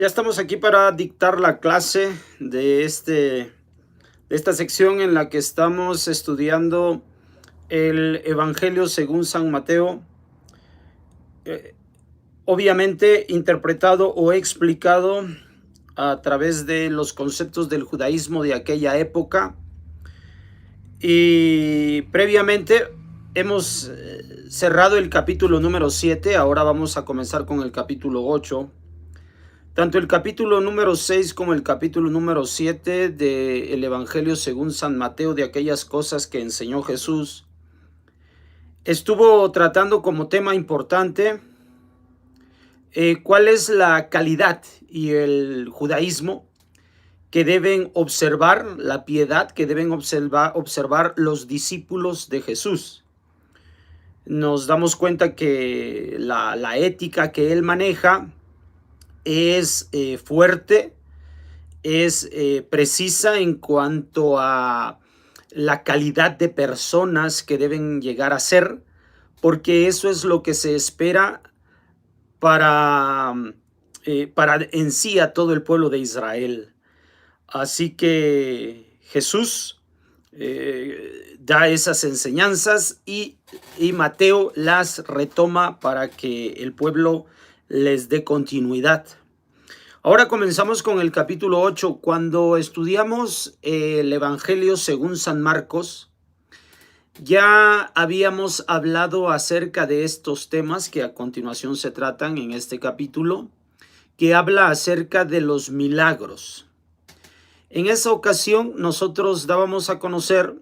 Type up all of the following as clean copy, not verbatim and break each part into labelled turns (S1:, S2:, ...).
S1: Ya estamos aquí para dictar la clase de esta sección en la que estamos estudiando el Evangelio según San Mateo, eh, obviamente interpretado o explicado a través de los conceptos del judaísmo de aquella época. Y previamente hemos cerrado el capítulo número 7, ahora vamos a comenzar con el capítulo 8. Tanto el capítulo número 6 como el capítulo número 7 del Evangelio según San Mateo, de aquellas cosas que enseñó Jesús, estuvo tratando como tema importante cuál es la calidad y el judaísmo que deben observar, la piedad que deben observar los discípulos de Jesús. Nos damos cuenta que la ética que él maneja es fuerte, es precisa en cuanto a la calidad de personas que deben llegar a ser, porque eso es lo que se espera para, para en sí a todo el pueblo de Israel. Así que Jesús da esas enseñanzas y Mateo las retoma para que el pueblo les dé continuidad. Ahora comenzamos con el capítulo 8. Cuando estudiamos el Evangelio según San Marcos, ya habíamos hablado acerca de estos temas que a continuación se tratan en este capítulo, que habla acerca de los milagros. En esa ocasión nosotros dábamos a conocer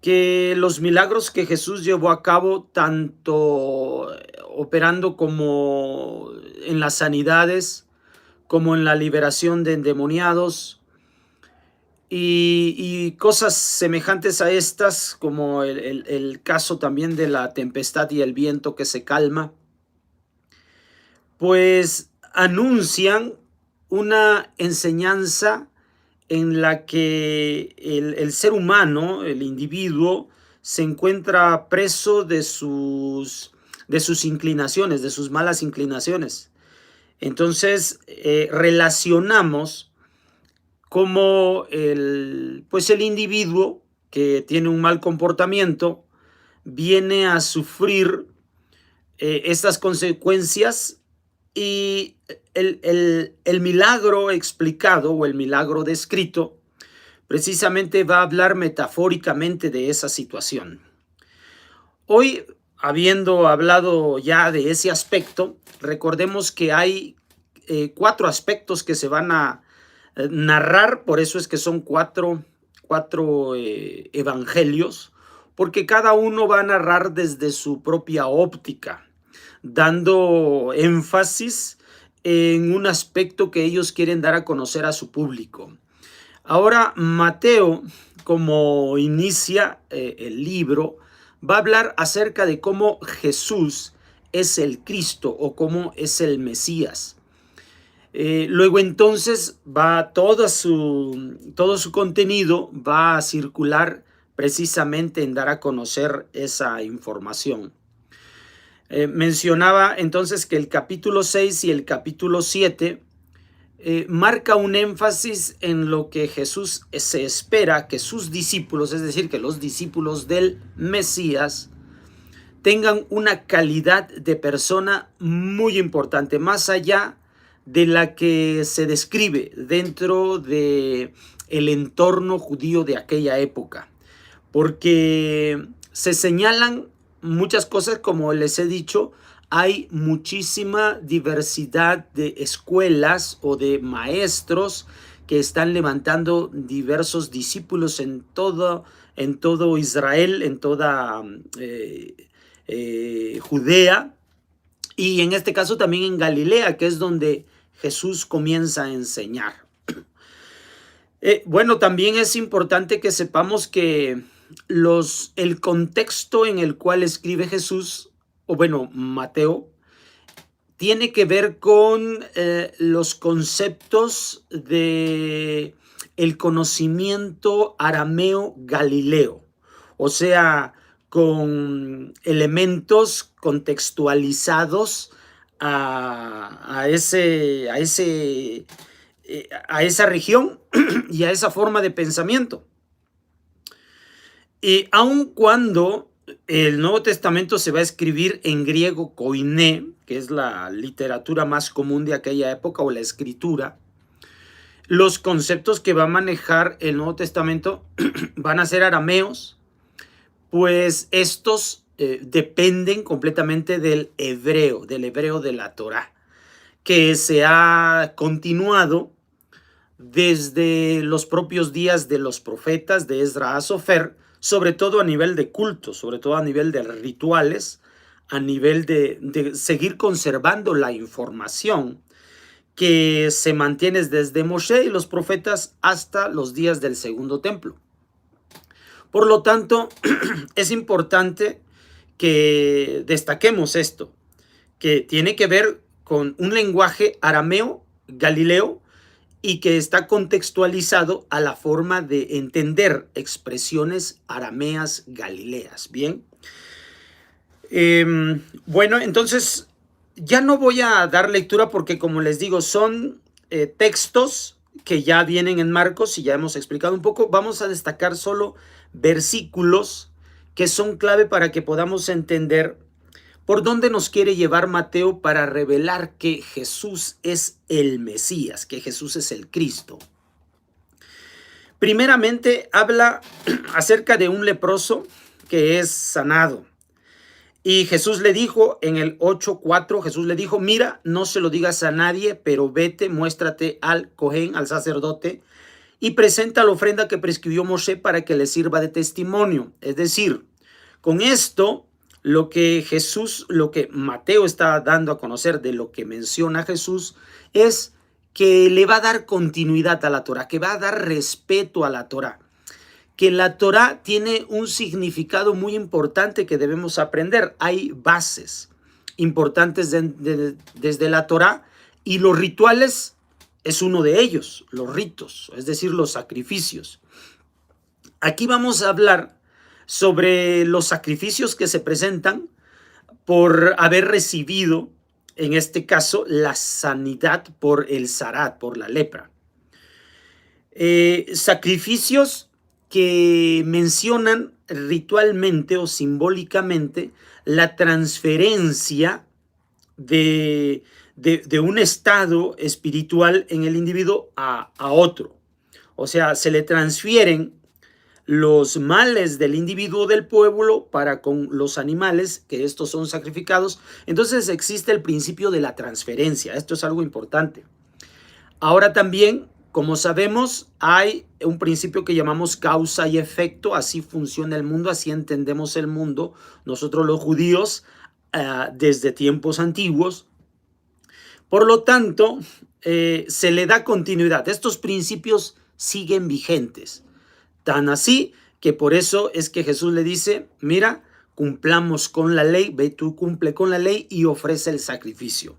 S1: que los milagros que Jesús llevó a cabo, tanto operando como en las sanidades, como en la liberación de endemoniados y cosas semejantes a estas, como el caso también de la tempestad y el viento que se calma, pues anuncian una enseñanza en la que el ser humano, el individuo, se encuentra preso de sus inclinaciones, de sus malas inclinaciones. Entonces, relacionamos cómo pues el individuo que tiene un mal comportamiento viene a sufrir estas consecuencias, y el milagro explicado o el milagro descrito precisamente va a hablar metafóricamente de esa situación. Hoy, habiendo hablado ya de ese aspecto, recordemos que hay cuatro aspectos que se van a narrar, por eso es que son cuatro evangelios, porque cada uno va a narrar desde su propia óptica, dando énfasis en un aspecto que ellos quieren dar a conocer a su público. Ahora, Mateo, como inicia el libro, va a hablar acerca de cómo Jesús es el Cristo o cómo es el Mesías. Luego entonces va todo su contenido va a circular precisamente en dar a conocer esa información. Mencionaba entonces que el capítulo 6 y el capítulo 7 marca un énfasis en lo que Jesús se espera que sus discípulos, es decir, que los discípulos del Mesías, tengan una calidad de persona muy importante, más allá de la que se describe dentro de el entorno judío de aquella época, porque se señalan muchas cosas, como les he dicho. Hay muchísima diversidad de escuelas o de maestros que están levantando diversos discípulos en todo Israel, en toda Judea, y en este caso también en Galilea, que es donde Jesús comienza a enseñar. Bueno, también es importante que sepamos que el contexto en el cual escribe Jesús, o bueno, Mateo, tiene que ver con los conceptos de el conocimiento arameo galileo, o sea, con elementos contextualizados a esa región y a esa forma de pensamiento. Y aun cuando el Nuevo Testamento se va a escribir en griego koiné, que es la literatura más común de aquella época, o la escritura, los conceptos que va a manejar el Nuevo Testamento van a ser arameos, pues estos dependen completamente del hebreo de la Torá, que se ha continuado desde los propios días de los profetas de Esdras a Sofer, sobre todo a nivel de culto, sobre todo a nivel de rituales, a nivel de seguir conservando la información que se mantiene desde Moshe y los profetas hasta los días del segundo templo. Por lo tanto, es importante que destaquemos esto, que tiene que ver con un lenguaje arameo, galileo, y que está contextualizado a la forma de entender expresiones arameas galileas. Bien. Bueno, entonces ya no voy a dar lectura porque, como les digo, son textos que ya vienen en Marcos y ya hemos explicado un poco. Vamos a destacar solo versículos que son clave para que podamos entender por dónde nos quiere llevar Mateo para revelar que Jesús es el Mesías, que Jesús es el Cristo. Primeramente habla acerca de un leproso que es sanado. Y Jesús le dijo en el 8:4, Jesús le dijo, mira, no se lo digas a nadie, pero vete, muéstrate al Cohen, al sacerdote, y presenta la ofrenda que prescribió Moshe para que le sirva de testimonio. Es decir, con esto, lo que Mateo está dando a conocer de lo que menciona Jesús es que le va a dar continuidad a la Torá, que va a dar respeto a la Torá, que la Torá tiene un significado muy importante que debemos aprender. Hay bases importantes desde la Torá y los rituales es uno de ellos, los ritos, es decir, los sacrificios. Aquí vamos a hablar sobre los sacrificios que se presentan por haber recibido, en este caso, la sanidad por el zarat, por la lepra. Sacrificios que mencionan ritualmente o simbólicamente la transferencia de un estado espiritual en el individuo a otro. O sea, se le transfieren los males del individuo del pueblo para con los animales, que estos son sacrificados. Entonces existe el principio de la transferencia. Esto es algo importante. Ahora también, como sabemos, hay un principio que llamamos causa y efecto. Así funciona el mundo, así entendemos el mundo. Nosotros los judíos, desde tiempos antiguos. Por lo tanto, se le da continuidad. Estos principios siguen vigentes. Tan así que por eso es que Jesús le dice, mira, cumplamos con la ley, ve tú cumple con la ley y ofrece el sacrificio.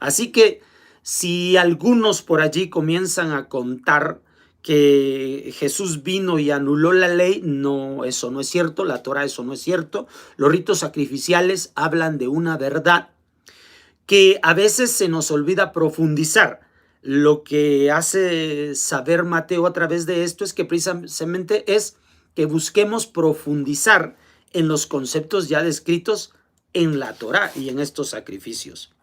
S1: Así que si algunos por allí comienzan a contar que Jesús vino y anuló la ley, no, eso no es cierto, la Torá eso no es cierto. Los ritos sacrificiales hablan de una verdad que a veces se nos olvida profundizar. Lo que hace saber Mateo a través de esto es que precisamente es que busquemos profundizar en los conceptos ya descritos en la Torá y en estos sacrificios.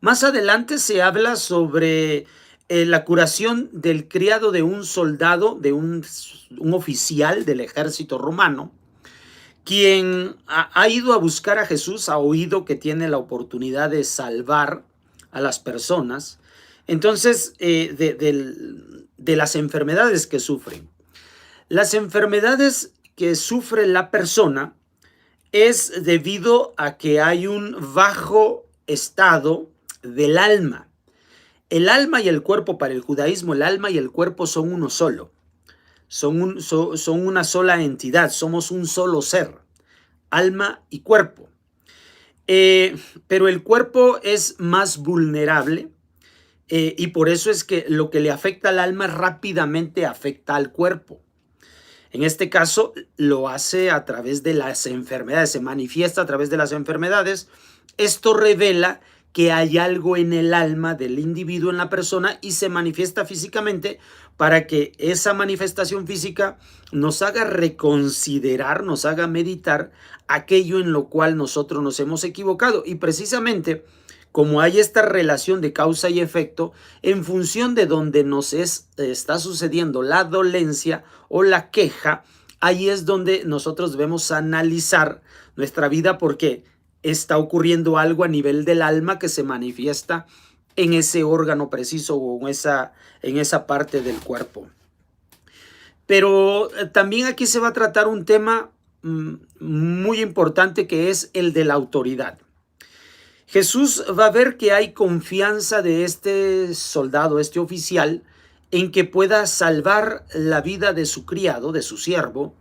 S1: Más adelante se habla sobre la curación del criado de un soldado, de un oficial del ejército romano, quien ha ido a buscar a Jesús, ha oído que tiene la oportunidad de salvar a las personas. Entonces, de las enfermedades que sufren. Las enfermedades que sufre la persona es debido a que hay un bajo estado del alma. El alma y el cuerpo, para el judaísmo, el alma y el cuerpo son uno solo. Son una sola entidad, somos un solo ser, alma y cuerpo. Pero el cuerpo es más vulnerable. Y por eso es que lo que le afecta al alma rápidamente afecta al cuerpo. En este caso lo hace a través de las enfermedades, se manifiesta a través de las enfermedades. Esto revela que hay algo en el alma del individuo, en la persona, y se manifiesta físicamente para que esa manifestación física nos haga reconsiderar, nos haga meditar aquello en lo cual nosotros nos hemos equivocado. Y precisamente como hay esta relación de causa y efecto, en función de donde está sucediendo la dolencia o la queja, ahí es donde nosotros debemos analizar nuestra vida, porque está ocurriendo algo a nivel del alma que se manifiesta en ese órgano preciso o en esa parte del cuerpo. Pero también aquí se va a tratar un tema muy importante, que es el de la autoridad. Jesús va a ver que hay confianza de este soldado, este oficial, en que pueda salvar la vida de su criado, de su siervo,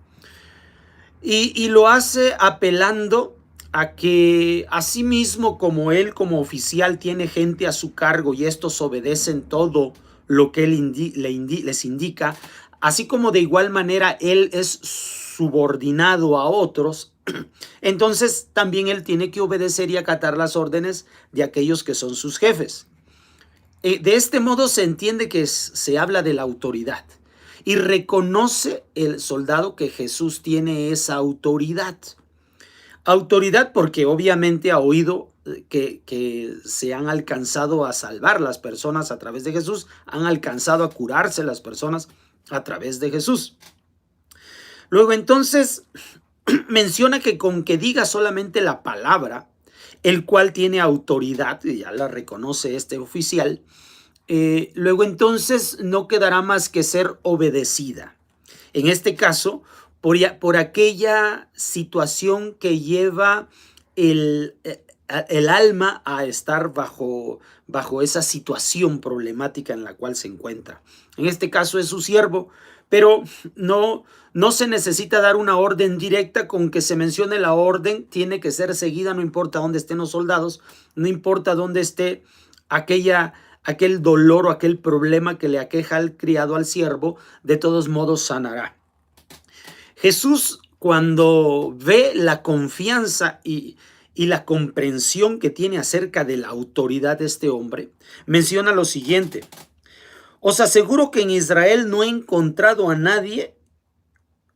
S1: y lo hace apelando a que asimismo, como él como oficial tiene gente a su cargo y estos obedecen todo lo que él les indica, así como de igual manera él es subordinado a otros, entonces también él tiene que obedecer y acatar las órdenes de aquellos que son sus jefes. De este modo se entiende que se habla de la autoridad, y reconoce el soldado que Jesús tiene esa autoridad. Autoridad porque obviamente ha oído que se han alcanzado a salvar las personas a través de Jesús, han alcanzado a curarse las personas a través de Jesús. Luego entonces menciona que con que diga solamente la palabra, el cual tiene autoridad, y ya la reconoce este oficial, luego entonces no quedará más que ser obedecida. En este caso, por aquella situación que lleva el alma a estar bajo esa situación problemática en la cual se encuentra. En este caso es su siervo, pero no se necesita dar una orden directa. Con que se mencione la orden, tiene que ser seguida, no importa dónde estén los soldados, no importa dónde esté aquel dolor o aquel problema que le aqueja al criado, al siervo, de todos modos sanará. Jesús, cuando ve la confianza y la comprensión que tiene acerca de la autoridad de este hombre, menciona lo siguiente: os aseguro que en Israel no he encontrado a nadie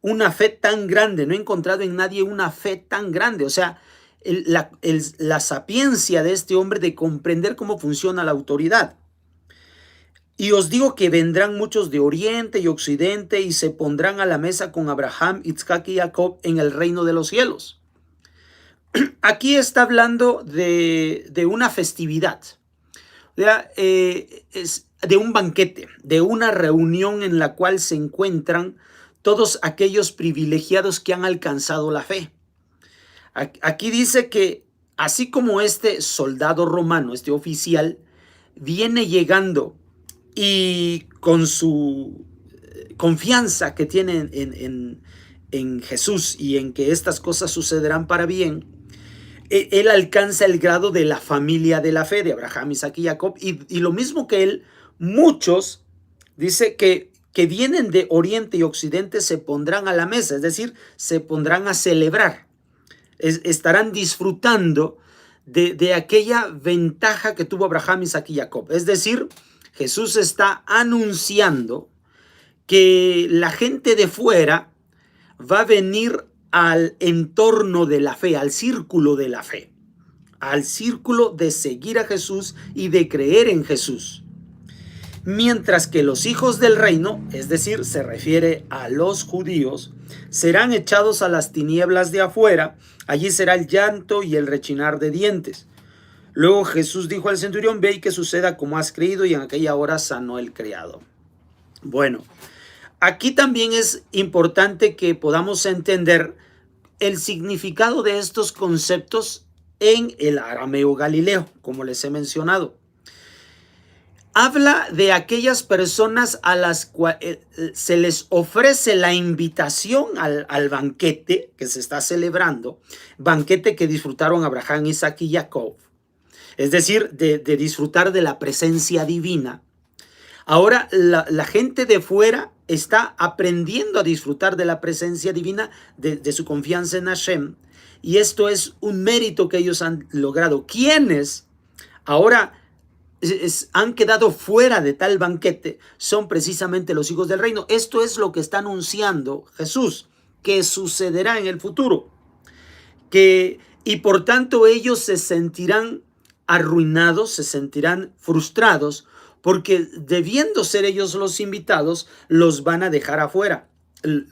S1: una fe tan grande, no he encontrado en nadie una fe tan grande. O sea, la sapiencia de este hombre de comprender cómo funciona la autoridad. Y os digo que vendrán muchos de oriente y occidente y se pondrán a la mesa con Abraham, Isaac y Jacob en el reino de los cielos. Aquí está hablando de una festividad, de un banquete, de una reunión en la cual se encuentran todos aquellos privilegiados que han alcanzado la fe. Aquí dice que así como este soldado romano, este oficial, viene llegando y con su confianza que tiene en Jesús y en que estas cosas sucederán para bien, él alcanza el grado de la familia de la fe, de Abraham, Isaac y Jacob, y lo mismo que él, muchos, dice que vienen de oriente y occidente se pondrán a la mesa, es decir, se pondrán a celebrar, estarán disfrutando de aquella ventaja que tuvo Abraham, Isaac y Jacob. Es decir, Jesús está anunciando que la gente de fuera va a venir al entorno de la fe, al círculo de la fe, al círculo de seguir a Jesús y de creer en Jesús. Mientras que los hijos del reino, es decir, se refiere a los judíos, serán echados a las tinieblas de afuera. Allí será el llanto y el rechinar de dientes. Luego Jesús dijo al centurión: ve y que suceda como has creído, y en aquella hora sanó el criado. Bueno, aquí también es importante que podamos entender el significado de estos conceptos en el arameo galileo, como les he mencionado. Habla de aquellas personas a las cuales se les ofrece la invitación al banquete que se está celebrando, banquete que disfrutaron Abraham, Isaac y Jacob, es decir, de disfrutar de la presencia divina. Ahora la gente de fuera está aprendiendo a disfrutar de la presencia divina, de su confianza en Hashem, y esto es un mérito que ellos han logrado. ¿Quiénes ahora han quedado fuera de tal banquete, son precisamente los hijos del reino. Esto es lo que está anunciando Jesús, que sucederá en el futuro. Y por tanto ellos se sentirán arruinados, se sentirán frustrados, porque debiendo ser ellos los invitados, los van a dejar afuera.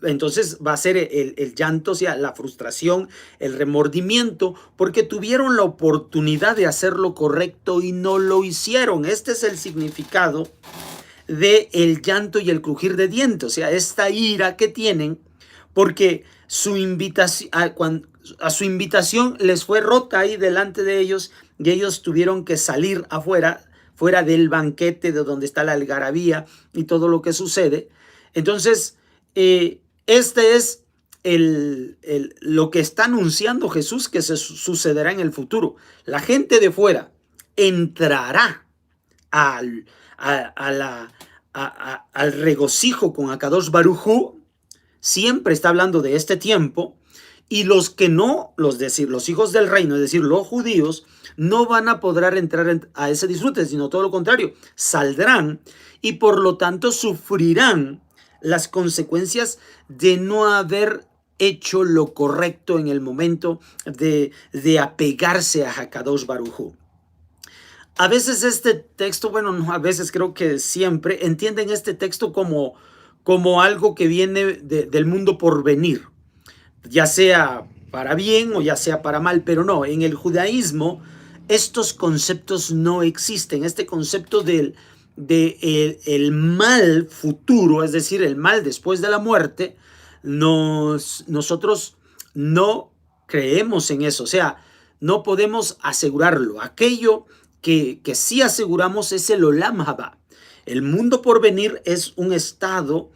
S1: Entonces va a ser el llanto, o sea, la frustración, el remordimiento, porque tuvieron la oportunidad de hacer lo correcto y no lo hicieron. Este es el significado de el llanto y el crujir de dientes, o sea, esta ira que tienen, porque su invitación, a su invitación les fue rota ahí delante de ellos y ellos tuvieron que salir afuera, fuera del banquete de donde está la algarabía y todo lo que sucede. Entonces, este es lo que está anunciando Jesús que se sucederá en el futuro. La gente de fuera entrará al regocijo con Akadosh Baruj Hu. Siempre está hablando de este tiempo. Y los que no, los hijos del reino, es decir, los judíos, no van a poder entrar a ese disfrute, sino todo lo contrario, saldrán y por lo tanto sufrirán las consecuencias de no haber hecho lo correcto en el momento de apegarse a Hakadosh Baruj Hu. A veces este texto, bueno, no, a veces creo que siempre entienden este texto como algo que viene del mundo por venir, ya sea para bien o ya sea para mal, pero no, en el judaísmo estos conceptos no existen. Este concepto del el mal futuro, es decir, el mal después de la muerte, nosotros no creemos en eso, o sea, no podemos asegurarlo. Aquello que sí aseguramos es el Olam Haba. El mundo por venir es un estado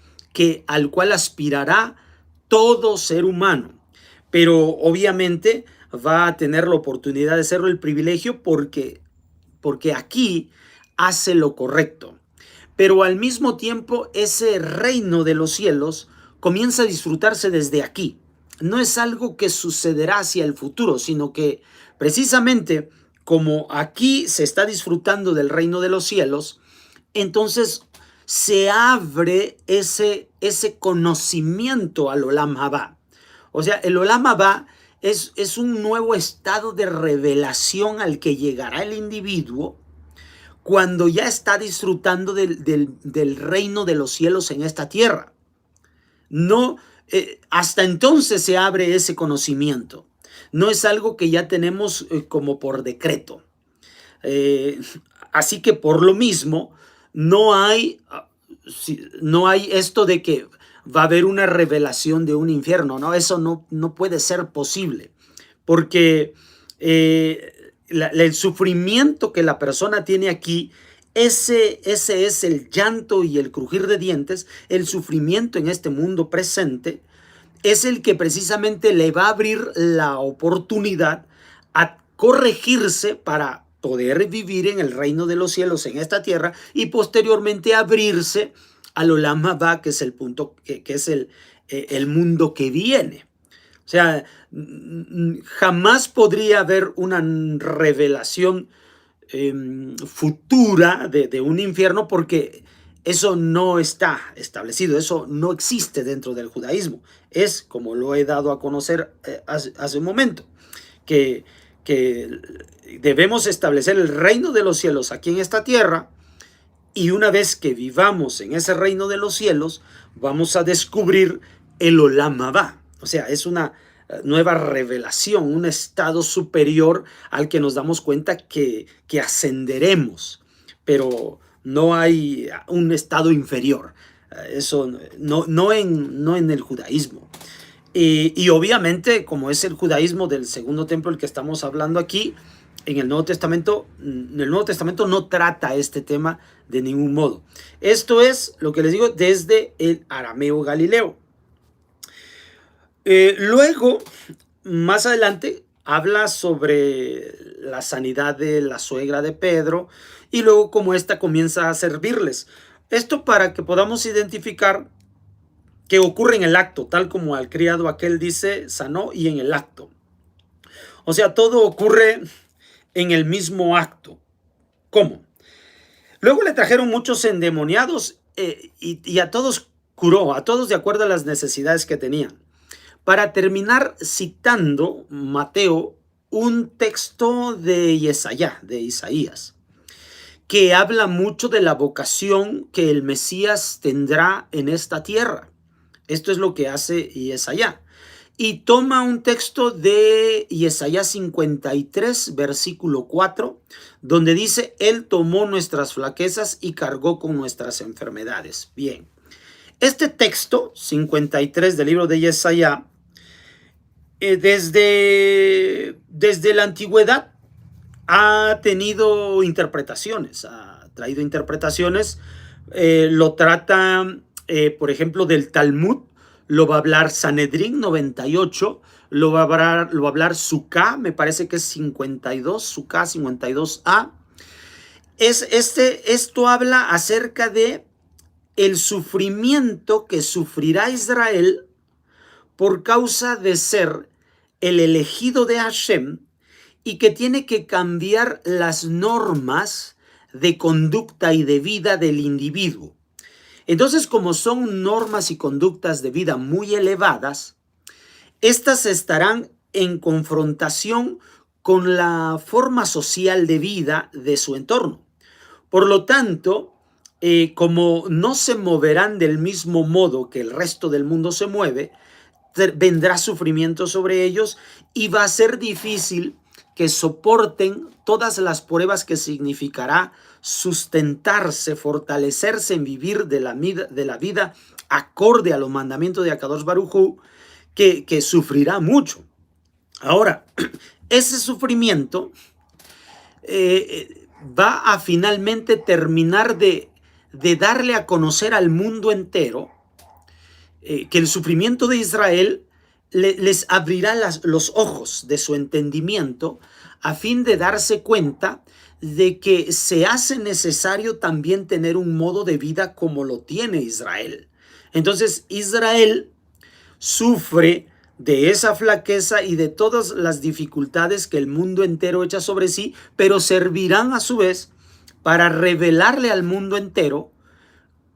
S1: al cual aspirará todo ser humano, pero obviamente va a tener la oportunidad de hacerlo, el privilegio, porque aquí hace lo correcto. Pero al mismo tiempo ese reino de los cielos comienza a disfrutarse desde aquí. No es algo que sucederá hacia el futuro, sino que precisamente como aquí se está disfrutando del reino de los cielos, entonces se abre ese conocimiento al Olam Haba. O sea, el Olam Haba es un nuevo estado de revelación al que llegará el individuo cuando ya está disfrutando del reino de los cielos en esta tierra. No, hasta entonces se abre ese conocimiento. No es algo que ya tenemos como por decreto. Así que por lo mismo, no hay esto de que va a haber una revelación de un infierno, ¿no? Eso no puede ser posible, porque el sufrimiento que la persona tiene aquí, ese es el llanto y el crujir de dientes. El sufrimiento en este mundo presente es el que precisamente le va a abrir la oportunidad a corregirse para poder vivir en el reino de los cielos en esta tierra y posteriormente abrirse al Olam Haba, que es el punto, que es el mundo que viene. O sea, jamás podría haber una revelación futura de un infierno, porque eso no está establecido, eso no existe dentro del judaísmo. Es como lo he dado a conocer hace un momento, que debemos establecer el reino de los cielos aquí en esta tierra, y una vez que vivamos en ese reino de los cielos, vamos a descubrir el Olam Haba. O sea, es una nueva revelación, un estado superior al que nos damos cuenta que ascenderemos, pero no hay un estado inferior. Eso no en el judaísmo. Y obviamente, como es el judaísmo del segundo templo el que estamos hablando aquí, en el Nuevo Testamento no trata este tema de ningún modo. Esto es lo que les digo desde el arameo galileo. Luego, más adelante, habla sobre la sanidad de la suegra de Pedro y luego cómo ésta comienza a servirles. Esto para que podamos identificar que ocurre en el acto, tal como al criado aquel dice, sanó, y en el acto. O sea, todo ocurre en el mismo acto. ¿Cómo? Luego le trajeron muchos endemoniados y a todos curó, a todos de acuerdo a las necesidades que tenían. Para terminar citando Mateo un texto de Isaías, que habla mucho de la vocación que el Mesías tendrá en esta tierra. Esto es lo que hace Isaías. Y toma un texto de Isaías 53, versículo 4, donde dice, Él tomó nuestras flaquezas y cargó con nuestras enfermedades. Bien, este texto, 53 del libro de Isaías, desde la antigüedad ha tenido interpretaciones, ha traído interpretaciones, lo trata, por ejemplo, del Talmud, lo va a hablar Sanedrín 98, lo va a hablar Suká, me parece que es 52, Suká 52a. Esto habla acerca de el sufrimiento que sufrirá Israel por causa de ser el elegido de Hashem y que tiene que cambiar las normas de conducta y de vida del individuo. Entonces, como son normas y conductas de vida muy elevadas, estas estarán en confrontación con la forma social de vida de su entorno. Por lo tanto, como no se moverán del mismo modo que el resto del mundo se mueve, vendrá sufrimiento sobre ellos y va a ser difícil que soporten todas las pruebas que significará sustentarse, fortalecerse en vivir de la vida acorde a los mandamientos de Akadosh Baruj Hu, que sufrirá mucho. Ahora, ese sufrimiento va a finalmente terminar de darle a conocer al mundo entero que el sufrimiento de Israel les abrirá los ojos de su entendimiento a fin de darse cuenta de que se hace necesario también tener un modo de vida como lo tiene Israel. Entonces Israel sufre de esa flaqueza y de todas las dificultades que el mundo entero echa sobre sí, pero servirán a su vez para revelarle al mundo entero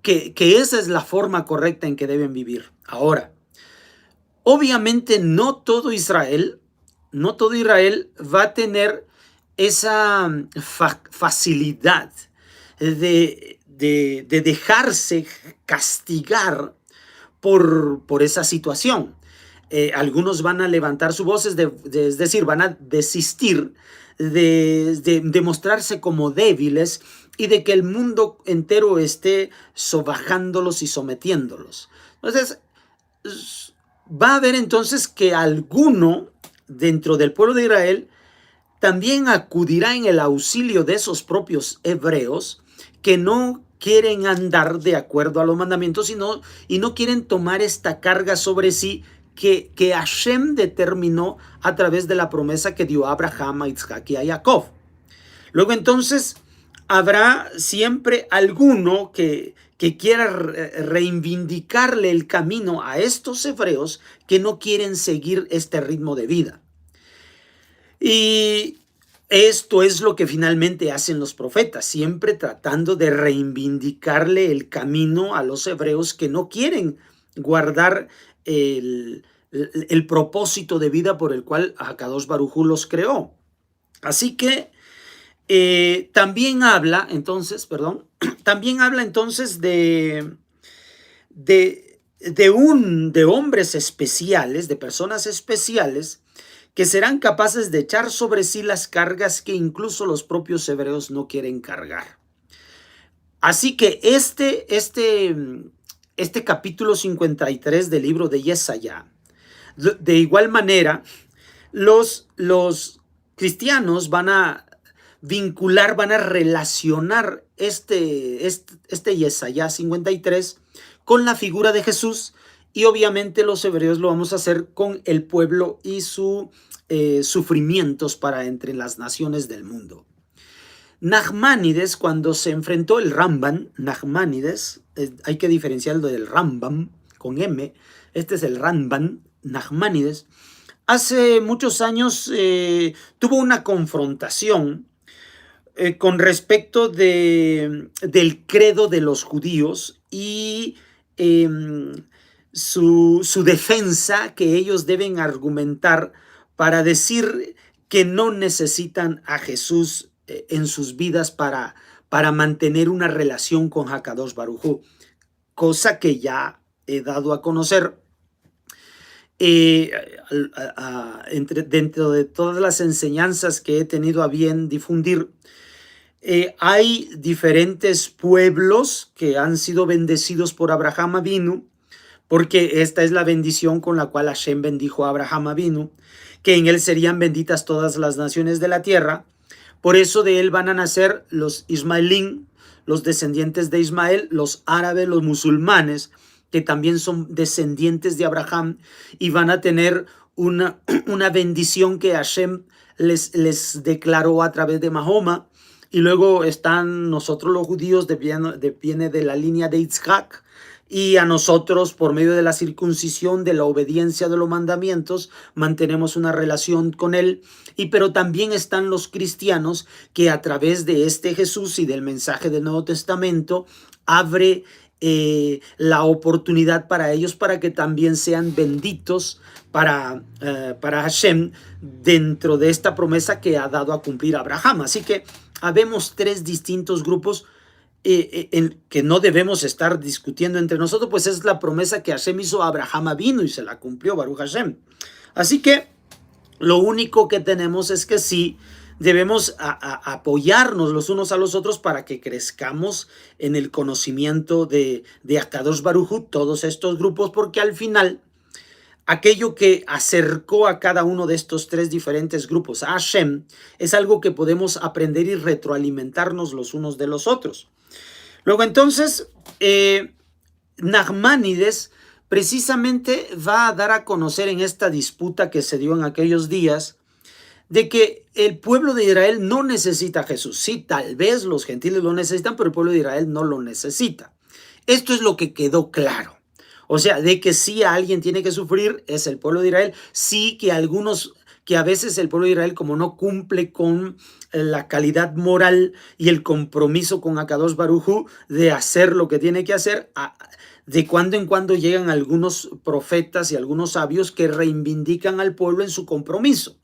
S1: que esa es la forma correcta en que deben vivir. Ahora, obviamente no todo Israel va a tener esa facilidad de dejarse castigar por esa situación. Algunos van a levantar sus voces, es decir, van a desistir de mostrarse como débiles y de que el mundo entero esté sobajándolos y sometiéndolos. Entonces, va a haber entonces que alguno dentro del pueblo de Israel también acudirá en el auxilio de esos propios hebreos que no quieren andar de acuerdo a los mandamientos y no quieren tomar esta carga sobre sí que Hashem determinó a través de la promesa que dio a Abraham, a Isaac y a Jacob. Luego entonces habrá siempre alguno que quiera reivindicarle el camino a estos hebreos que no quieren seguir este ritmo de vida. Y esto es lo que finalmente hacen los profetas, siempre tratando de reivindicarle el camino a los hebreos que no quieren guardar el propósito de vida por el cual Akadosh Baruj Hu los creó. Así que también habla entonces de hombres especiales, de personas especiales que serán capaces de echar sobre sí las cargas que incluso los propios hebreos no quieren cargar. Así que este capítulo 53 del libro de Isaías, de igual manera, los cristianos van a vincular, van a relacionar este Isaías 53 con la figura de Jesús, y obviamente los hebreos lo vamos a hacer con el pueblo y sus sufrimientos para entre las naciones del mundo. Nachmanides, cuando se enfrentó el Ramban, Nachmanides, hay que diferenciarlo del Rambam con M, este es el Ramban, Nachmanides, hace muchos años tuvo una confrontación con respecto del credo de los judíos y su defensa que ellos deben argumentar para decir que no necesitan a Jesús en sus vidas para mantener una relación con Hakadosh Baruj Hu, cosa que ya he dado a conocer dentro de todas las enseñanzas que he tenido a bien difundir. Hay diferentes pueblos que han sido bendecidos por Abraham Avinu, porque esta es la bendición con la cual Hashem bendijo a Abraham Avinu, que en él serían benditas todas las naciones de la tierra. Por eso de él van a nacer los ismaelín, los descendientes de Ismael, los árabes, los musulmanes, que también son descendientes de Abraham, y van a tener una bendición que Hashem les declaró a través de Mahoma. Y luego están nosotros los judíos, viene de la línea de Yitzhak, y a nosotros, por medio de la circuncisión, de la obediencia de los mandamientos, mantenemos una relación con él. Pero también están los cristianos, que a través de este Jesús y del mensaje del Nuevo Testamento abre la oportunidad para ellos, para que también sean benditos para Hashem dentro de esta promesa que ha dado a cumplir Abraham. Así que habemos tres distintos grupos que no debemos estar discutiendo entre nosotros, pues es la promesa que Hashem hizo a Abraham Avinu y se la cumplió, Baruch Hashem. Así que lo único que tenemos es que sí debemos apoyarnos los unos a los otros para que crezcamos en el conocimiento de Akadosh Baruj Hu, todos estos grupos, porque al final aquello que acercó a cada uno de estos tres diferentes grupos a Hashem es algo que podemos aprender y retroalimentarnos los unos de los otros. Luego entonces, Nachmanides precisamente va a dar a conocer en esta disputa que se dio en aquellos días, de que el pueblo de Israel no necesita a Jesús. Sí, tal vez los gentiles lo necesitan, pero el pueblo de Israel no lo necesita. Esto es lo que quedó claro. O sea, de que sí alguien tiene que sufrir es el pueblo de Israel. Sí que a veces el pueblo de Israel, como no cumple con la calidad moral y el compromiso con Akadosh Baruj Hu de hacer lo que tiene que hacer, de cuando en cuando llegan algunos profetas y algunos sabios que reivindican al pueblo en su compromiso.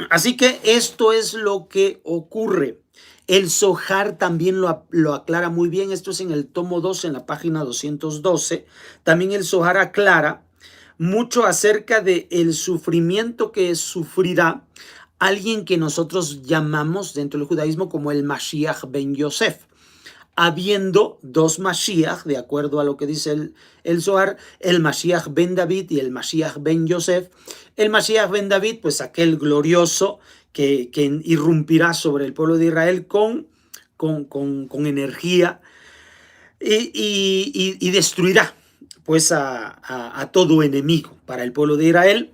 S1: Así que esto es lo que ocurre. El Zohar también lo aclara muy bien. Esto es en el tomo 2, en la página 212. También el Zohar aclara mucho acerca del sufrimiento que sufrirá alguien que nosotros llamamos dentro del judaísmo como el Mashiach ben Yosef. Habiendo dos Mashiach, de acuerdo a lo que dice el Zohar, el Mashiach ben David y el Mashiach ben Yosef. El Mashiach ben David, pues aquel glorioso que irrumpirá sobre el pueblo de Israel con energía y destruirá pues a todo enemigo para el pueblo de Israel.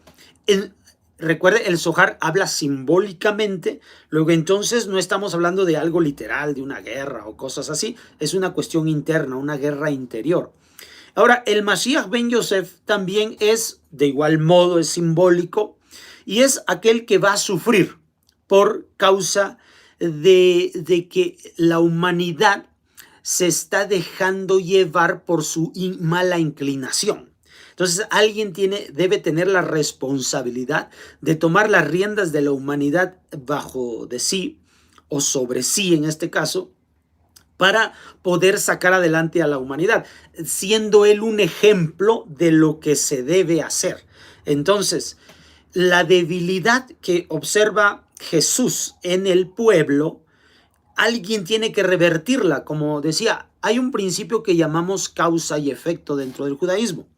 S1: Recuerde, el Zohar habla simbólicamente, luego entonces no estamos hablando de algo literal, de una guerra o cosas así, es una cuestión interna, una guerra interior. Ahora, el Mashiach ben Yosef también es, de igual modo, es simbólico, y es aquel que va a sufrir por causa de que la humanidad se está dejando llevar por su mala inclinación. Entonces alguien debe tener la responsabilidad de tomar las riendas de la humanidad bajo de sí, o sobre sí en este caso, para poder sacar adelante a la humanidad, siendo él un ejemplo de lo que se debe hacer. Entonces, la debilidad que observa Jesús en el pueblo, alguien tiene que revertirla. Como decía, hay un principio que llamamos causa y efecto dentro del judaísmo.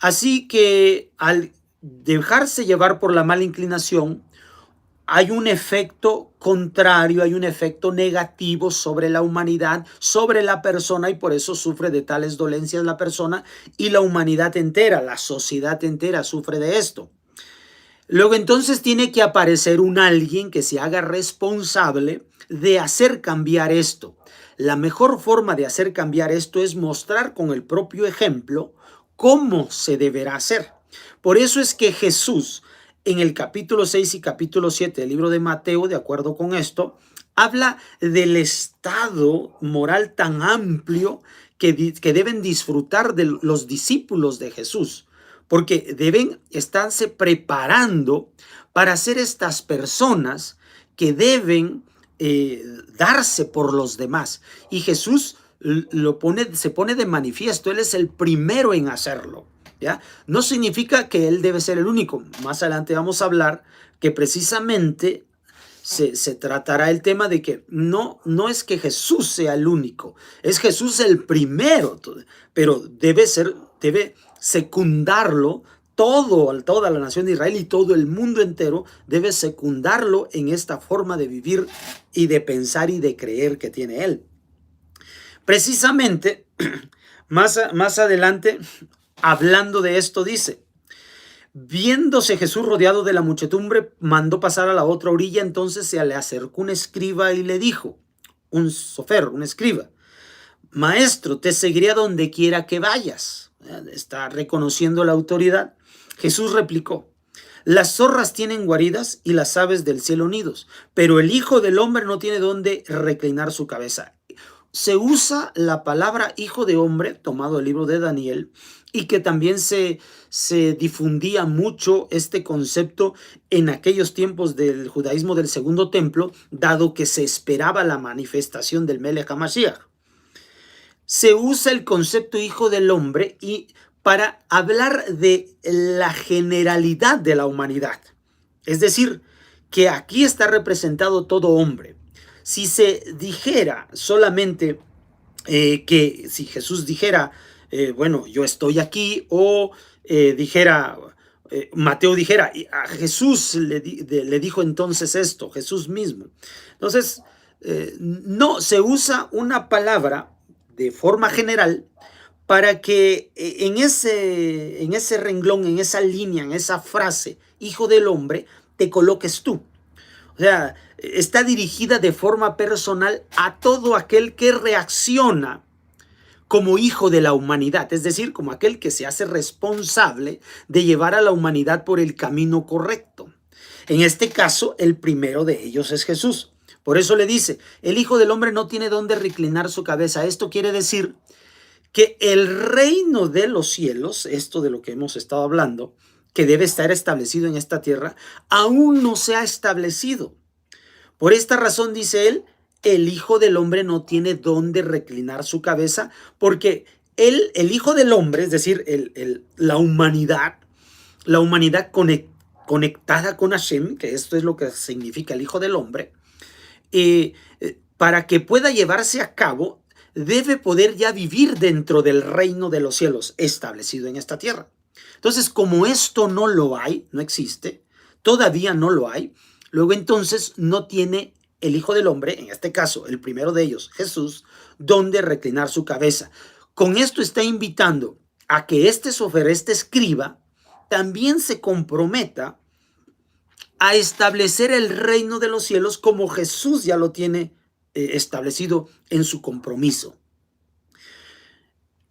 S1: Así que al dejarse llevar por la mala inclinación, hay un efecto contrario, hay un efecto negativo sobre la humanidad, sobre la persona, y por eso sufre de tales dolencias la persona y la humanidad entera, la sociedad entera sufre de esto. Luego entonces tiene que aparecer un alguien que se haga responsable de hacer cambiar esto. La mejor forma de hacer cambiar esto es mostrar con el propio ejemplo cómo se deberá hacer. Por eso es que Jesús en el capítulo 6 y capítulo 7 del libro de Mateo, de acuerdo con esto, habla del estado moral tan amplio que deben disfrutar de los discípulos de Jesús, porque deben estarse preparando para ser estas personas que deben darse por los demás. Y Jesús se pone de manifiesto, Él es el primero en hacerlo. ¿Ya? No significa que Él debe ser el único. Más adelante vamos a hablar que precisamente se tratará el tema de que no es que Jesús sea el único, es Jesús el primero, pero debe secundarlo toda la nación de Israel y todo el mundo entero debe secundarlo en esta forma de vivir y de pensar y de creer que tiene Él. Precisamente, más adelante, hablando de esto, dice: viéndose Jesús rodeado de la muchedumbre, mandó pasar a la otra orilla. Entonces se le acercó un escriba y le dijo, un escriba: Maestro, te seguiré a donde quiera que vayas. Está reconociendo la autoridad. Jesús replicó: las zorras tienen guaridas y las aves del cielo nidos, pero el Hijo del Hombre no tiene dónde reclinar su cabeza. Se usa la palabra hijo de hombre, tomado del libro de Daniel, y que también se difundía mucho este concepto en aquellos tiempos del judaísmo del segundo templo, dado que se esperaba la manifestación del Melech HaMashiach. Se usa el concepto hijo del hombre y para hablar de la generalidad de la humanidad. Es decir, que aquí está representado todo hombre. Si se dijera solamente que si Jesús dijera, bueno, yo estoy aquí, o Mateo dijera, a Jesús le dijo entonces esto, Jesús mismo. Entonces, no, se usa una palabra de forma general para que en ese renglón, en esa línea, en esa frase, hijo del hombre, te coloques tú. O sea, está dirigida de forma personal a todo aquel que reacciona como hijo de la humanidad, es decir, como aquel que se hace responsable de llevar a la humanidad por el camino correcto. En este caso, el primero de ellos es Jesús. Por eso le dice, el Hijo del Hombre no tiene dónde reclinar su cabeza. Esto quiere decir que el reino de los cielos, esto de lo que hemos estado hablando, que debe estar establecido en esta tierra, aún no se ha establecido. Por esta razón, dice él, el Hijo del Hombre no tiene dónde reclinar su cabeza, porque el Hijo del Hombre, es decir, la humanidad conectada con Hashem, que esto es lo que significa el Hijo del Hombre, para que pueda llevarse a cabo, debe poder ya vivir dentro del reino de los cielos establecido en esta tierra. Entonces, como esto no lo hay, no existe, todavía no lo hay, luego entonces no tiene el Hijo del Hombre, en este caso el primero de ellos, Jesús, donde reclinar su cabeza. Con esto está invitando a que este escriba también se comprometa a establecer el reino de los cielos como Jesús ya lo tiene establecido en su compromiso.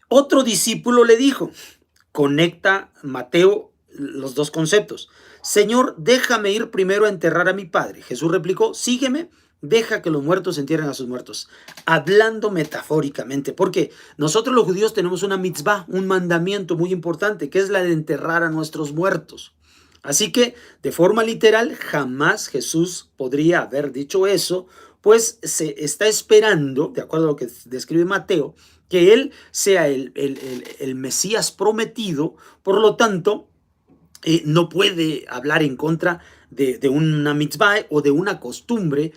S1: Otro discípulo le dijo, conecta Mateo los dos conceptos. Señor, déjame ir primero a enterrar a mi padre. Jesús replicó, sígueme, deja que los muertos entierren a sus muertos. Hablando metafóricamente, porque nosotros los judíos tenemos una mitzvah, un mandamiento muy importante, que es la de enterrar a nuestros muertos. Así que, de forma literal, jamás Jesús podría haber dicho eso, pues se está esperando, de acuerdo a lo que describe Mateo, que él sea el Mesías prometido. Por lo tanto, no puede hablar en contra de una mitzvah o de una costumbre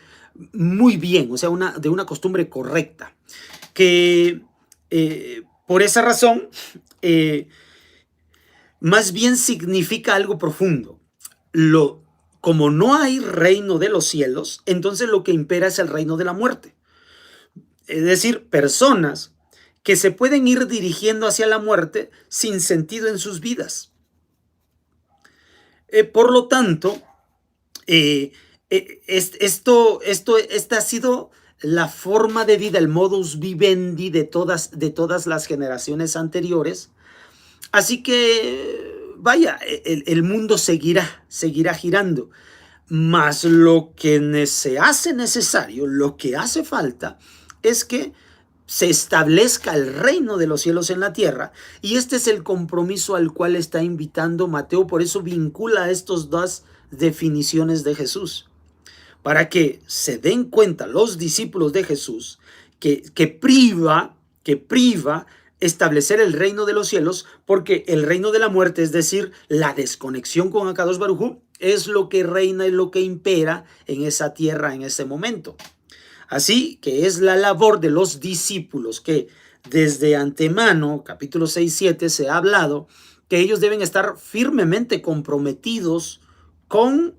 S1: muy bien, o sea, de una costumbre correcta. Que por esa razón, más bien significa algo profundo. Como no hay reino de los cielos, entonces lo que impera es el reino de la muerte. Es decir, personas que se pueden ir dirigiendo hacia la muerte sin sentido en sus vidas. Por lo tanto, esta ha sido la forma de vida, el modus vivendi de todas las generaciones anteriores. Así que vaya, el mundo seguirá girando. Mas lo que se hace necesario, lo que hace falta, es que se establezca el reino de los cielos en la tierra. Y este es el compromiso al cual está invitando Mateo. Por eso vincula estas dos definiciones de Jesús, para que se den cuenta los discípulos de Jesús que priva establecer el reino de los cielos, porque el reino de la muerte, es decir, la desconexión con Akadosh Baruj Hu, es lo que reina y lo que impera en esa tierra en ese momento. Así que es la labor de los discípulos que desde antemano, capítulo 6-7, se ha hablado que ellos deben estar firmemente comprometidos con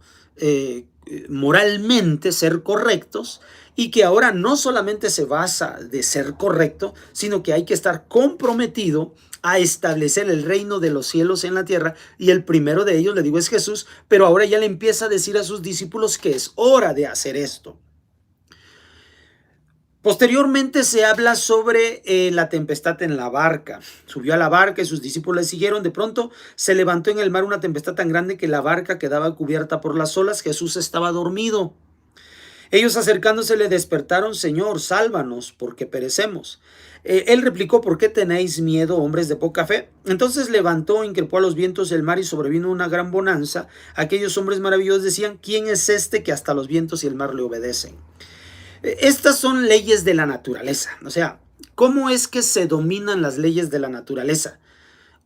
S1: moralmente ser correctos, y que ahora no solamente se basa de ser correcto, sino que hay que estar comprometido a establecer el reino de los cielos en la tierra, y el primero de ellos, le digo, es Jesús, pero ahora ya le empieza a decir a sus discípulos que es hora de hacer esto. Posteriormente se habla sobre la tempestad en la barca. Subió a la barca y sus discípulos le siguieron. De pronto se levantó en el mar una tempestad tan grande que la barca quedaba cubierta por las olas. Jesús estaba dormido. Ellos acercándose le despertaron: Señor, sálvanos, porque perecemos. Él replicó: ¿por qué tenéis miedo, hombres de poca fe? Entonces levantó, increpó a los vientos del mar y sobrevino una gran bonanza. Aquellos hombres maravillosos decían: ¿quién es este que hasta los vientos y el mar le obedecen? Estas son leyes de la naturaleza. O sea, ¿cómo es que se dominan las leyes de la naturaleza?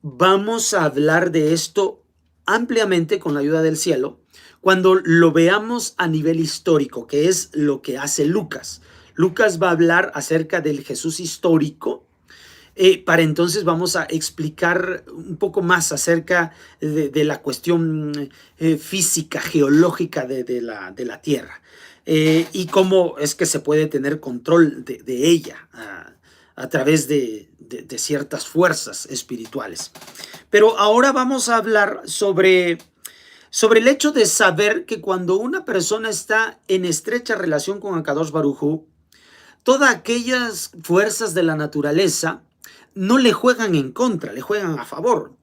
S1: Vamos a hablar de esto ampliamente con la ayuda del cielo cuando lo veamos a nivel histórico, que es lo que hace Lucas. Lucas va a hablar acerca del Jesús histórico. Para entonces vamos a explicar un poco más acerca de la cuestión física, geológica de la tierra. Y cómo es que se puede tener control de ella a través de ciertas fuerzas espirituales. Pero ahora vamos a hablar sobre el hecho de saber que cuando una persona está en estrecha relación con Akadosh Baruj Hu, todas aquellas fuerzas de la naturaleza no le juegan en contra, le juegan a favor.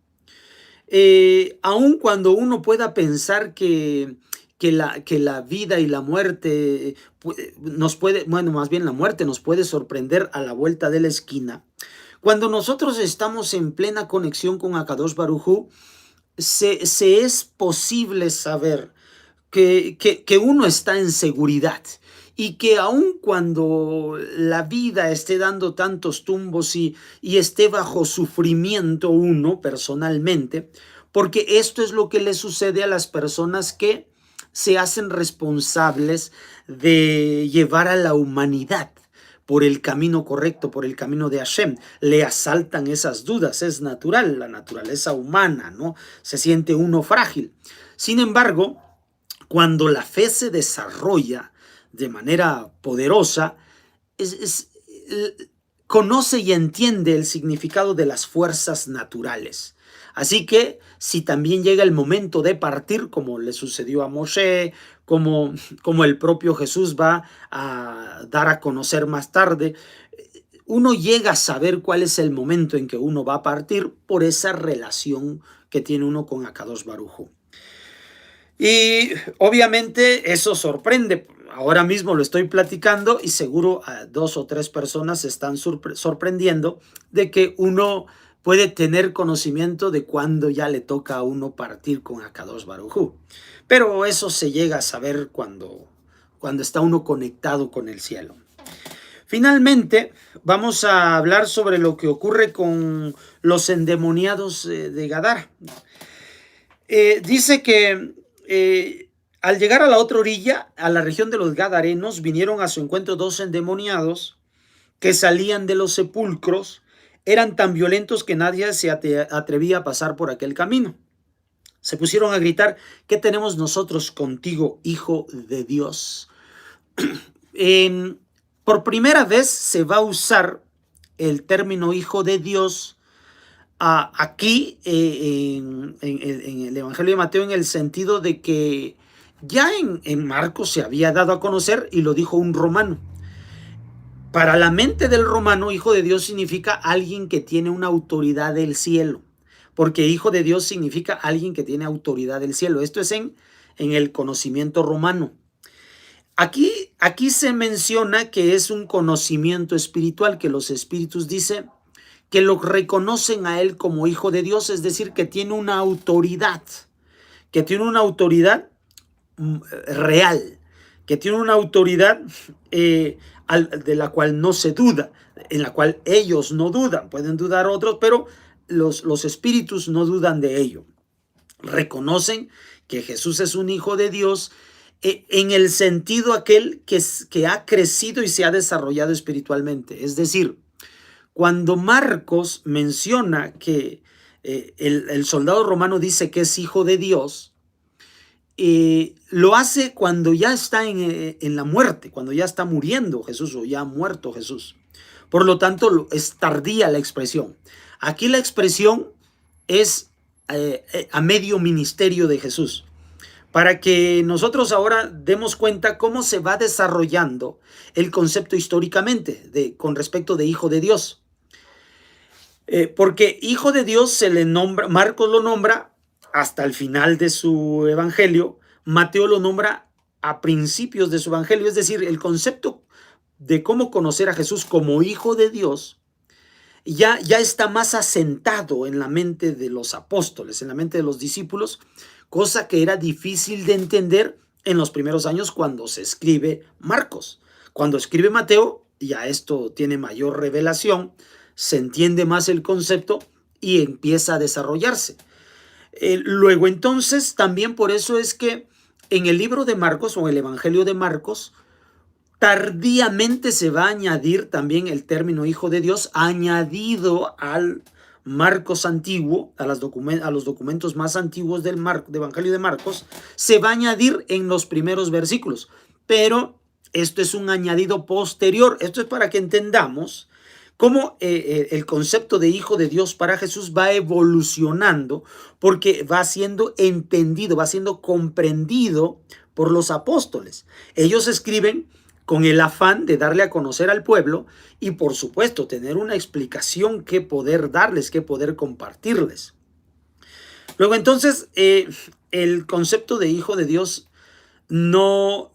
S1: Aun cuando uno pueda pensar que la vida y la muerte nos puede, bueno, más bien la muerte nos puede sorprender a la vuelta de la esquina. Cuando nosotros estamos en plena conexión con Akadosh Baruj Hu, se es posible saber que uno está en seguridad, y que aun cuando la vida esté dando tantos tumbos y esté bajo sufrimiento uno personalmente, porque esto es lo que le sucede a las personas que se hacen responsables de llevar a la humanidad por el camino correcto, por el camino de Hashem. Le asaltan esas dudas, es natural, la naturaleza humana, ¿no? Se siente uno frágil. Sin embargo, cuando la fe se desarrolla de manera poderosa, conoce y entiende el significado de las fuerzas naturales. Así que si también llega el momento de partir, como le sucedió a Moshe, como el propio Jesús va a dar a conocer más tarde, uno llega a saber cuál es el momento en que uno va a partir por esa relación que tiene uno con Akadosh Baruj Hu. Y obviamente eso sorprende. Ahora mismo lo estoy platicando y seguro a 2 o 3 personas se están sorprendiendo de que uno puede tener conocimiento de cuándo ya le toca a uno partir con Akadosh Baruj Hu. Pero eso se llega a saber cuando está uno conectado con el cielo. Finalmente, vamos a hablar sobre lo que ocurre con los endemoniados de Gadara. Dice que al llegar a la otra orilla, a la región de los Gadarenos, vinieron a su encuentro 2 endemoniados que salían de los sepulcros. Eran tan violentos que nadie se atrevía a pasar por aquel camino. Se pusieron a gritar: ¿qué tenemos nosotros contigo, Hijo de Dios? Por primera vez se va a usar el término Hijo de Dios aquí en el Evangelio de Mateo, en el sentido de que ya en Marcos se había dado a conocer y lo dijo un romano. Para la mente del romano, Hijo de Dios significa alguien que tiene una autoridad del cielo. porque hijo de Dios significa alguien que tiene autoridad del cielo. Esto es en el conocimiento romano. Aquí se menciona que es un conocimiento espiritual, que los espíritus dicen que lo reconocen a él como hijo de Dios, es decir, que tiene una autoridad, real, que tiene una autoridad de la cual no se duda, en la cual ellos no dudan, pueden dudar otros, pero los espíritus no dudan de ello. Reconocen que Jesús es un hijo de Dios en el sentido aquel que ha crecido y se ha desarrollado espiritualmente. Es decir, cuando Marcos menciona que el soldado romano dice que es hijo de Dios, lo hace cuando ya está en la muerte, cuando ya está muriendo Jesús o ya ha muerto Jesús. Por lo tanto, es tardía la expresión. Aquí la expresión es a medio ministerio de Jesús, para que nosotros ahora demos cuenta cómo se va desarrollando el concepto históricamente con respecto de hijo de Dios. Porque hijo de Dios se le nombra, Marcos lo nombra hasta el final de su evangelio, Mateo lo nombra a principios de su evangelio, es decir, el concepto de cómo conocer a Jesús como hijo de Dios ya está más asentado en la mente de los apóstoles, en la mente de los discípulos, cosa que era difícil de entender en los primeros años cuando se escribe Marcos. Cuando escribe Mateo, ya esto tiene mayor revelación, se entiende más el concepto y empieza a desarrollarse. Luego entonces, también por eso es que en el libro de Marcos o el Evangelio de Marcos, tardíamente se va a añadir también el término hijo de Dios, añadido al Marcos antiguo, a los documentos más antiguos del Evangelio de Marcos, se va a añadir en los primeros versículos. Pero esto es un añadido posterior. Esto es para que entendamos cómo el concepto de hijo de Dios para Jesús va evolucionando, porque va siendo entendido, va siendo comprendido por los apóstoles. Ellos escriben con el afán de darle a conocer al pueblo y, por supuesto, tener una explicación que poder darles, que poder compartirles. Luego, entonces, el concepto de hijo de Dios no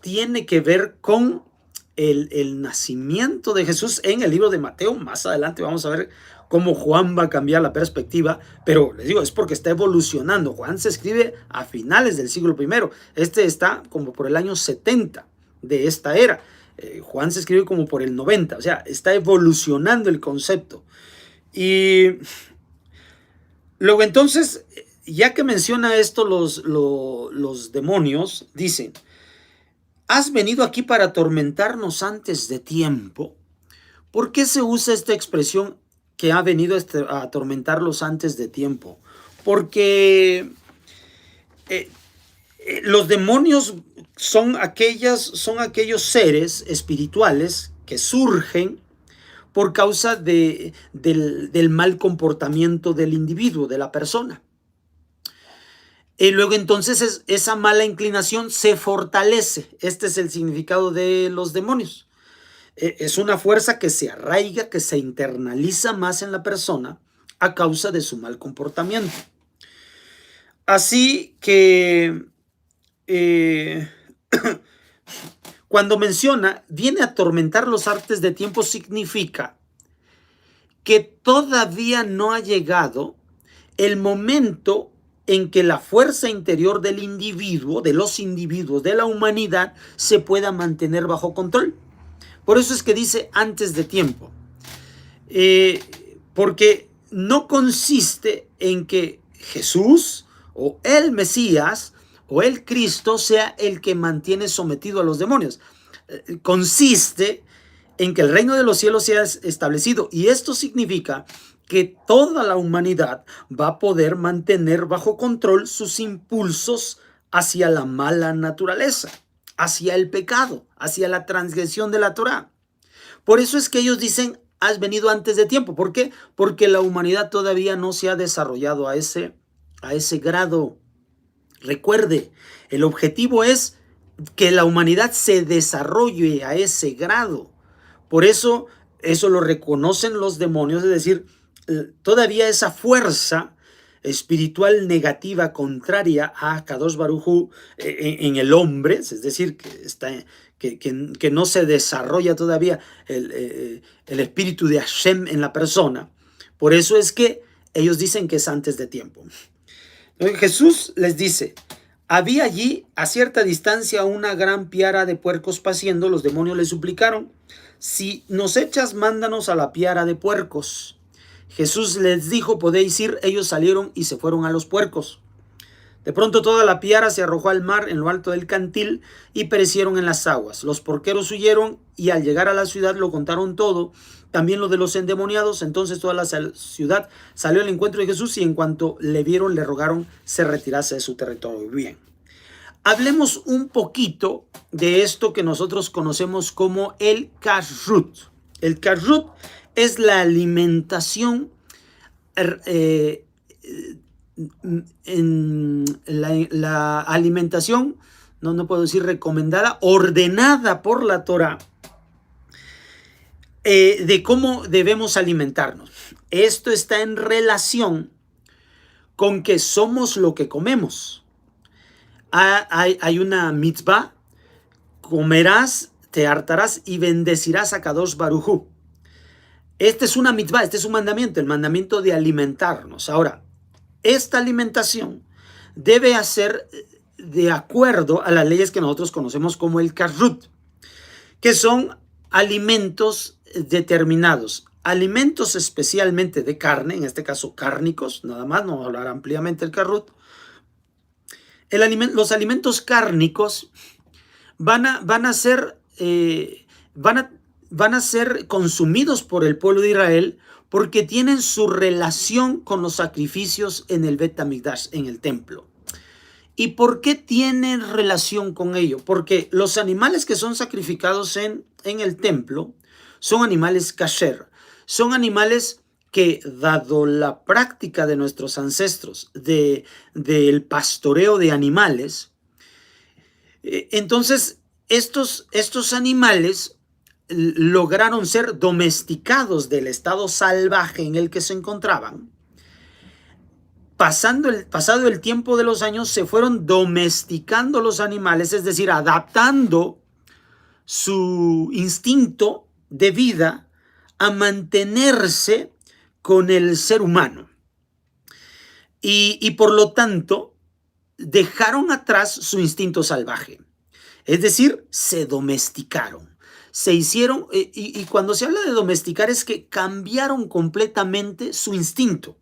S1: tiene que ver con el nacimiento de Jesús en el libro de Mateo. Más adelante vamos a ver cómo Juan va a cambiar la perspectiva, pero les digo, es porque está evolucionando. Juan se escribe a finales del siglo I. Este está como por el año 70 de esta era. Juan se escribe como por el 90, o sea, está evolucionando el concepto. Y luego entonces, ya que menciona esto los demonios, dicen: ¿has venido aquí para atormentarnos antes de tiempo? ¿Por qué se usa esta expresión que ha venido a atormentarlos antes de tiempo? Porque los demonios son aquellos seres espirituales que surgen por causa del mal comportamiento del individuo, de la persona. Y luego entonces esa mala inclinación se fortalece. Este es el significado de los demonios. Es una fuerza que se arraiga, que se internaliza más en la persona a causa de su mal comportamiento. Así que cuando menciona viene a atormentar los artes de tiempo, significa que todavía no ha llegado el momento en que la fuerza interior del individuo, de los individuos, de la humanidad, se pueda mantener bajo control. Por eso es que dice antes de tiempo. Porque no consiste en que Jesús o el Mesías o el Cristo sea el que mantiene sometido a los demonios. Consiste en que el reino de los cielos sea establecido. Y esto significa que toda la humanidad va a poder mantener bajo control sus impulsos hacia la mala naturaleza, hacia el pecado, hacia la transgresión de la Torá. Por eso es que ellos dicen: has venido antes de tiempo. ¿Por qué? Porque la humanidad todavía no se ha desarrollado a ese grado. Recuerde, el objetivo es que la humanidad se desarrolle a ese grado. Por eso lo reconocen los demonios, es decir, todavía esa fuerza espiritual negativa contraria a Kadosh Baruj Hu en el hombre, es decir, que no se desarrolla todavía el espíritu de Hashem en la persona. Por eso es que ellos dicen que es antes de tiempo. Entonces Jesús les dice, había allí a cierta distancia una gran piara de puercos paciendo. Los demonios le suplicaron, si nos echas, mándanos a la piara de puercos. Jesús les dijo, podéis ir. Ellos salieron y se fueron a los puercos. De pronto toda la piara se arrojó al mar en lo alto del cantil y perecieron en las aguas. Los porqueros huyeron y al llegar a la ciudad lo contaron todo, también lo de los endemoniados. Entonces toda la ciudad salió al encuentro de Jesús y en cuanto le vieron le rogaron se retirase de su territorio. Bien, hablemos un poquito de esto que nosotros conocemos como el kashrut. El kashrut es la alimentación la alimentación, no puedo decir recomendada, ordenada por la Torah, de cómo debemos alimentarnos. Esto está en relación con que somos lo que comemos. Hay una mitzvah, comerás, te hartarás y bendecirás a Kadosh Baruj Hu. Esta es una mitzvah, este es un mandamiento, el mandamiento de alimentarnos. Ahora, esta alimentación debe hacer de acuerdo a las leyes que nosotros conocemos como el kashrut, que son alimentos determinados, alimentos especialmente de carne, en este caso cárnicos, nada más, no vamos a hablar ampliamente del kashrut. Los alimentos cárnicos van a ser consumidos por el pueblo de Israel porque tienen su relación con los sacrificios en el Bet HaMikdash, en el templo. ¿Y por qué tienen relación con ello? Porque los animales que son sacrificados en el templo son animales kasher, son animales que, dado la práctica de nuestros ancestros del pastoreo de animales, entonces estos animales lograron ser domesticados del estado salvaje en el que se encontraban. Pasado el tiempo de los años, se fueron domesticando los animales, es decir, adaptando su instinto de vida a mantenerse con el ser humano. Y por lo tanto, dejaron atrás su instinto salvaje. Es decir, se domesticaron. Se hicieron, y cuando se habla de domesticar es que cambiaron completamente su instinto.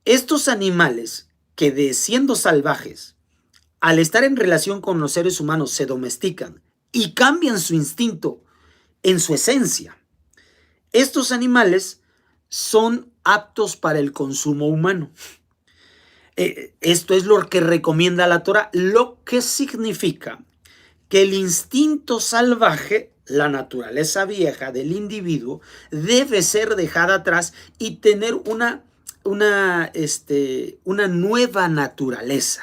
S1: Estos animales que siendo salvajes, al estar en relación con los seres humanos se domestican y cambian su instinto en su esencia, estos animales son aptos para el consumo humano. Esto es lo que recomienda la Torah, lo que significa que el instinto salvaje, la naturaleza vieja del individuo, debe ser dejada atrás y tener una nueva naturaleza.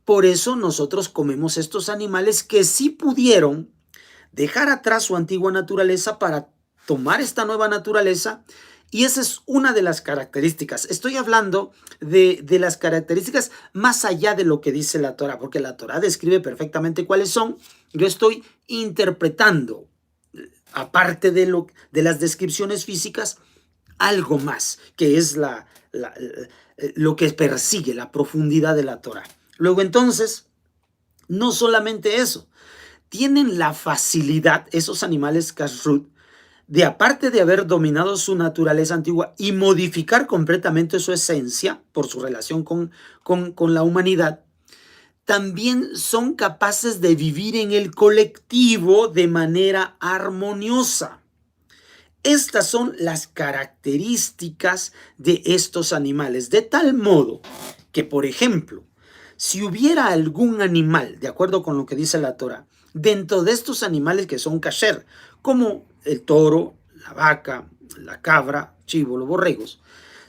S1: Por eso nosotros comemos estos animales que sí pudieron dejar atrás su antigua naturaleza para tomar esta nueva naturaleza. Y esa es una de las características. Estoy hablando de las características más allá de lo que dice la Torah, porque la Torah describe perfectamente cuáles son. Yo estoy interpretando, aparte de las descripciones físicas, algo más, que es lo que persigue la profundidad de la Torah. Luego entonces, no solamente eso, tienen la facilidad, esos animales kashrut, de aparte de haber dominado su naturaleza antigua y modificar completamente su esencia por su relación con la humanidad, también son capaces de vivir en el colectivo de manera armoniosa. Estas son las características de estos animales, de tal modo que, por ejemplo, si hubiera algún animal, de acuerdo con lo que dice la Torah, dentro de estos animales que son kasher, como el toro, la vaca, la cabra, chivo, los borregos,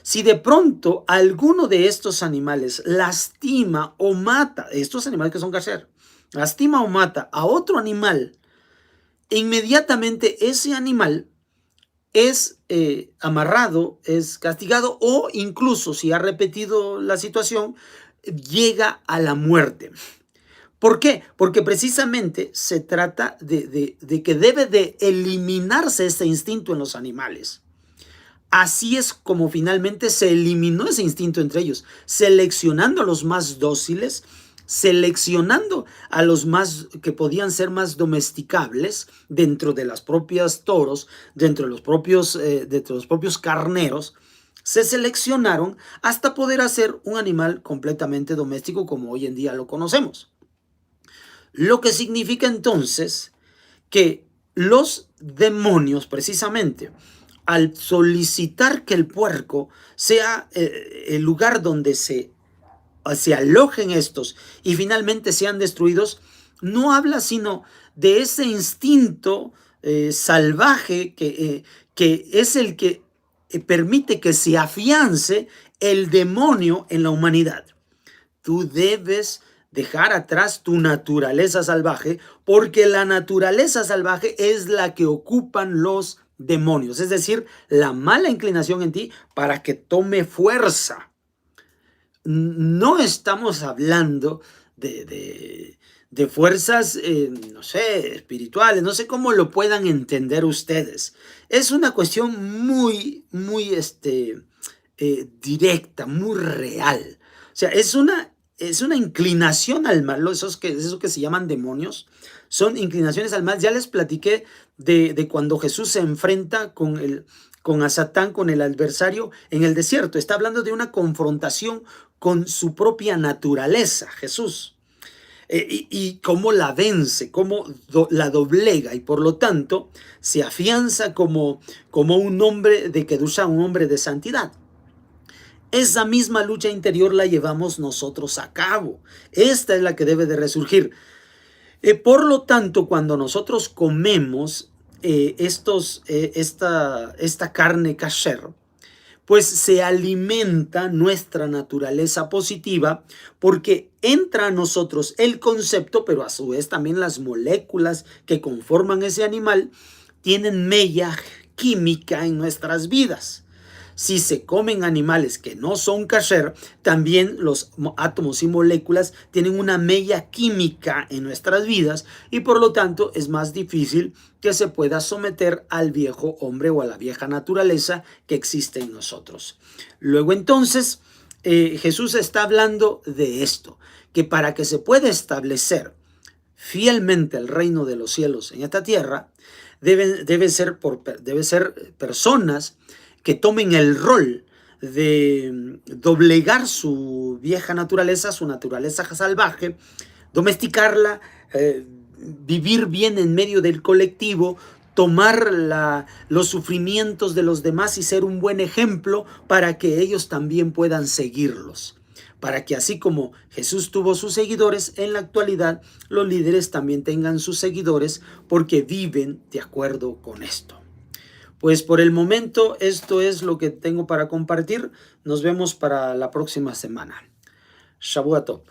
S1: si de pronto alguno de estos animales lastima o mata, estos animales que son kasher, lastima o mata a otro animal, inmediatamente ese animal es amarrado, es castigado o incluso si ha repetido la situación, llega a la muerte. ¿Por qué? Porque precisamente se trata de que debe de eliminarse ese instinto en los animales. Así es como finalmente se eliminó ese instinto entre ellos, seleccionando a los más dóciles, seleccionando a los más que podían ser más domesticables dentro de las propias toros, dentro de los propios carneros, se seleccionaron hasta poder hacer un animal completamente doméstico como hoy en día lo conocemos. Lo que significa entonces que los demonios precisamente al solicitar que el puerco sea el lugar donde se alojen estos y finalmente sean destruidos, no habla sino de ese instinto salvaje que es el que permite que se afiance el demonio en la humanidad. Tú debes dejar atrás tu naturaleza salvaje, porque la naturaleza salvaje es la que ocupan los demonios, es decir, la mala inclinación en ti para que tome fuerza. No estamos hablando de fuerzas, no sé, espirituales, no sé cómo lo puedan entender ustedes. Es una cuestión muy directa, muy real. O sea, es una inclinación al mal, esos que se llaman demonios, son inclinaciones al mal. Ya les platiqué de cuando Jesús se enfrenta con a Satán, con el adversario en el desierto. Está hablando de una confrontación con su propia naturaleza, Jesús. Y cómo la vence, cómo la doblega y por lo tanto se afianza como un hombre de Kedusha, un hombre de santidad. Esa misma lucha interior la llevamos nosotros a cabo. Esta es la que debe de resurgir. Por lo tanto, cuando nosotros comemos esta carne kasher, pues se alimenta nuestra naturaleza positiva porque entra a nosotros el concepto, pero a su vez también las moléculas que conforman ese animal tienen mella química en nuestras vidas. Si se comen animales que no son kasher, también los átomos y moléculas tienen una mella química en nuestras vidas y por lo tanto es más difícil que se pueda someter al viejo hombre o a la vieja naturaleza que existe en nosotros. Luego entonces Jesús está hablando de esto, que para que se pueda establecer fielmente el reino de los cielos en esta tierra, debe ser personas que tomen el rol de doblegar su vieja naturaleza, su naturaleza salvaje, domesticarla, vivir bien en medio del colectivo, tomar los sufrimientos de los demás y ser un buen ejemplo para que ellos también puedan seguirlos. Para que así como Jesús tuvo sus seguidores, en la actualidad los líderes también tengan sus seguidores porque viven de acuerdo con esto. Pues por el momento esto es lo que tengo para compartir. Nos vemos para la próxima semana. Shavua Tov.